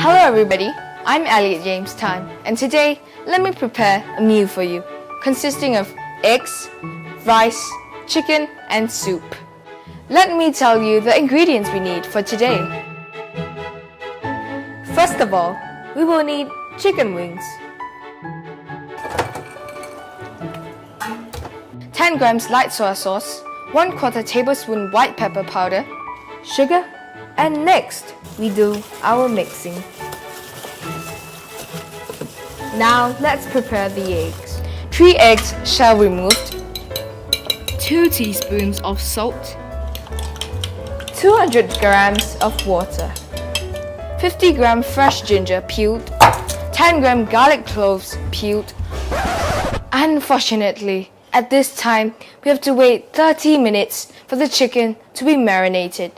Hello everybody, I'm Elliot James Tan, and today let me prepare a meal for you consisting of eggs, rice, chicken and soup. Let me tell you the ingredients we need for today. First of all, we will need chicken wings, 10 grams light soy sauce, 1/4 tablespoon white pepper powder, sugar, and next we do our mixing. Now let's prepare the eggs. 3 eggs shell removed, 2 teaspoons of salt, 200 grams of water, 50 gram fresh ginger peeled, 10 gram garlic cloves peeled. Unfortunately, at this time, we have to wait 30 minutes for the chicken to be marinated.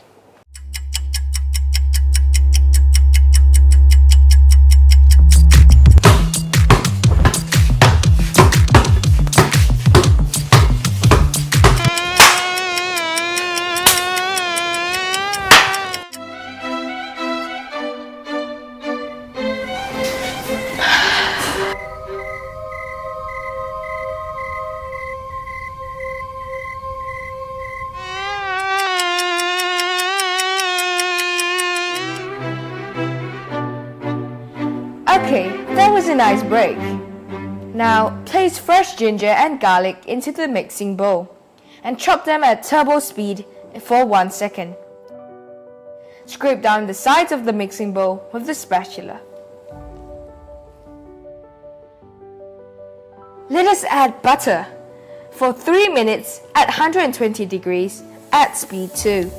Okay, that was a nice break. Now, place fresh ginger and garlic into the mixing bowl and chop them at turbo speed for 1 second. Scrape down the sides of the mixing bowl with the spatula. Let us add butter for 3 minutes at 120 degrees at speed 2.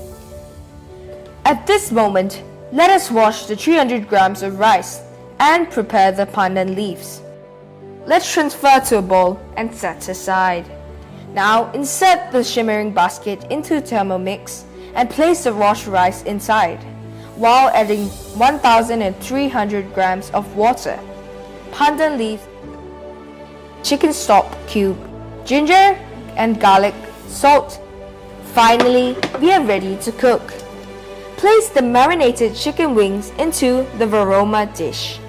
At this moment, let us wash the 300 grams of rice and prepare the pandan leaves. Let's transfer to a bowl and set aside. Now insert the shimmering basket into Thermomix and place the washed rice inside, while adding 1,300 grams of water, pandan leaves, chicken stock cube, ginger and garlic, salt. Finally, we are ready to cook. Place the marinated chicken wings into the varoma dish.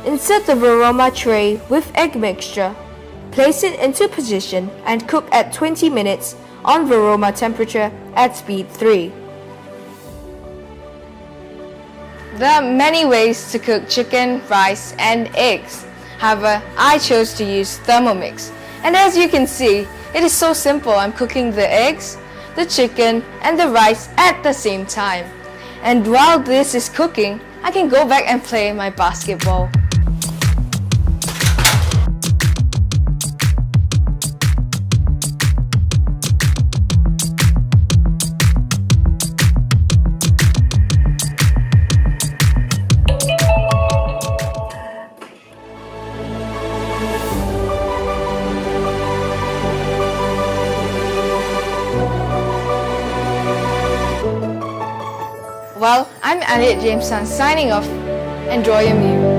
Insert the varoma tray with egg mixture. Place it into position and cook at 20 minutes on varoma temperature at speed 3. There are many ways to cook chicken, rice, and eggs. However, I chose to use Thermomix. And as you can see, it is so simple. I'm cooking the eggs, the chicken, and the rice at the same time. And while this is cooking, I can go back and play my basketball. Well, I'm Elliot James Tan signing off. Enjoy your meal.